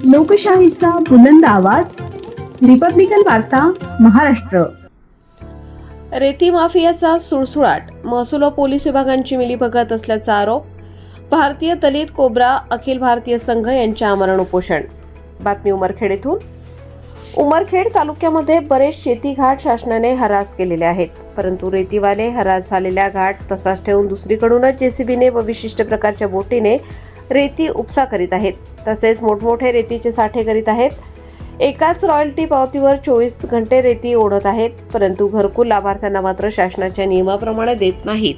लोकशाहीचा बुलंद आवाज, रिपब्लिकन वार्ता, महाराष्ट्र. रेती माफियाचा सुळसुळाट, महसूल व पोलीस विभागांची मिलीभगत असल्याचा आरोप. भारतीय दलित कोब्रा अखिल भारतीय संघ यांचे आमरण उपोषण. बातमी उमरखेड येथून. उमरखेड तालुक्यामध्ये बरेच शेती घाट शासनाने हरास केलेले आहेत, परंतु रेतीवाले हरास झालेल्या घाट तसाच ठेवून दुसरीकडूनच जेसीबीने व विशिष्ट प्रकारच्या बोटीने रेती उपसा करीत आहेत. तसेच मोठमोठे रेतीचे साठे करीत आहेत. एकाच रॉयल्टी पावतीवर 24 घंटे रेती ओढत आहेत, परंतु घरकुल लाभार्थ्यांना मात्र शासनाच्या नियमाप्रमाणे देत नाहीत.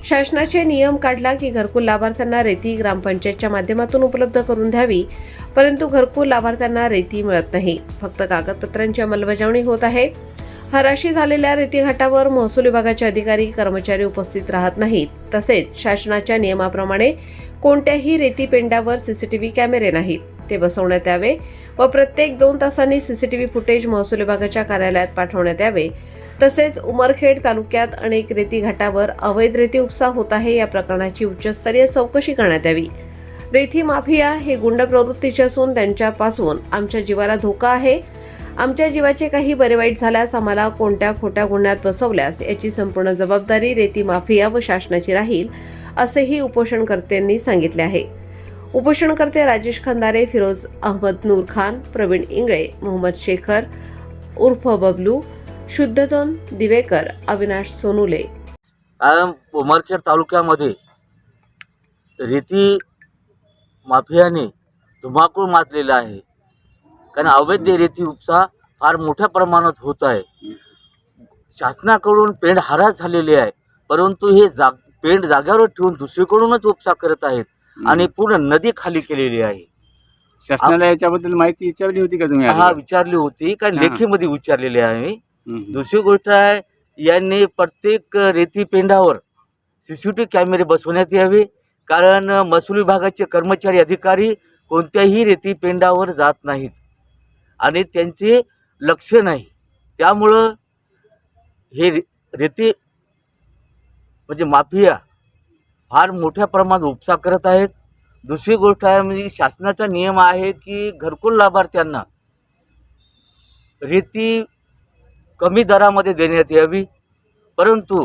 शासनाचे नियम काढला की घरकुल लाभार्थ्यांना रेती ग्रामपंचायतच्या माध्यमातून उपलब्ध करून द्यावी, परंतु घरकुल लाभार्थ्यांना रेती मिळत नाही. फक्त कागदपत्रांची अंमलबजावणी होत आहे. हराशी झालेल्या रेती घाटावर महसूल विभागाचे अधिकारी कर्मचारी उपस्थित राहत नाहीत. तसेच शासनाच्या नियमाप्रमाणे कोणत्याही रेती पेंड्यावर सीसीटीव्ही कॅमेरे नाहीत, ते बसवण्यात यावे व प्रत्येक 2 तासांनी सीसीटीव्ही फुटेज महसूल विभागाच्या कार्यालयात पाठवण्यात यावे. तसेच उमरखेड तालुक्यात अनेक रेती घाटावर अवैध रेती उपसा होत आहे. या प्रकरणाची उच्चस्तरीय चौकशी करण्यात यावी. रेती माफिया हे गुंड प्रवृत्तीचे असून त्यांच्यापासून आमच्या जीवाला धोका आहे. आमच्या जीवाचे काही बरे वाईट झाल्यास, आम्हाला कोणत्या खोट्या गुन्ह्यात बसवल्यास याची संपूर्ण जबाबदारी रेती माफिया व शासनाची राहील, असेही उपोषणकर्त्यांनी सांगितले आहे. उपोषणकर्ते राजेश खंदारे, फिरोज अहमद नूर खान, प्रवीण इंगळे, मोहम्मद शेखर उर्फ बबलू, शुद्धोधन दिवेकर, अविनाश सोनुले. उमरखेड तालुक्यामध्ये रेती माफियाने धुमाकूळ माजलेला आहे. कारण अवैध रेती उपसा फार मोठ्या प्रमाणात होत आहे. शासनाकडून पेंड हरास झालेली आहे, परंतु हे पेंड जाग्यावर ठेवून दुसरीकडूनच उपसा करत आहेत आणि पूर्ण नदी खाली केलेली आहे. शासनाला याच्याबद्दल माहिती विचारली होती का तुम्ही? हा, विचारली होती, कारण लेखीमध्ये विचारलेली आहे. दुसरी गोष्ट आहे, यांनी प्रत्येक रेती पेंडावर सीसीटीव्ही कॅमेरे बसवण्यात यावे, कारण महसूल विभागाचे कर्मचारी अधिकारी कोणत्याही रेती पेंडावर जात नाहीत आणि त्यांचे लक्ष नाही. त्यामुळं हे रेती म्हणजे माफिया फार मोठ्या प्रमाणात उपसा करत आहेत. दुसरी गोष्ट आहे, म्हणजे शासनाचा नियम आहे की घरकुल लाभार्थ्यांना रेती कमी दरामध्ये देण्यात यावी, परंतु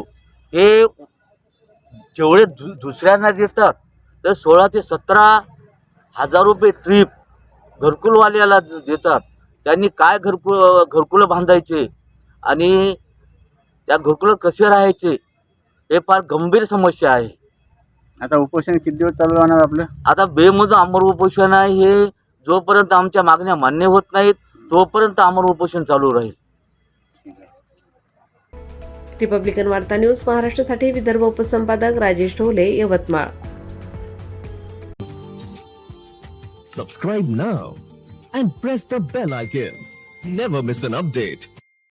हे जेवढे दुसऱ्यांना देतात तर 16 ते 17 हजार रुपये ट्रीप घरकुलवाल्याला देतात. त्यांनी काय घरकुलं बांधायचे आणि त्या घरकुलं कसे राहायचे, हे फार गंभीर समस्या आहे. आता उपोषण किती दिवस चालू राहणार आपलं? आता बेमुदत आमरण उपोषण आहे. हे जोपर्यंत आमच्या मागण्या मान्य होत नाहीत तोपर्यंत आमरण उपोषण चालू राहील. रिपब्लिकन वार्ता न्यूज महाराष्ट्रासाठी Vidarbha उपसंपादक Rajesh Dhole, Yavatmal. Subscribe now and press the bell icon. Never miss an update.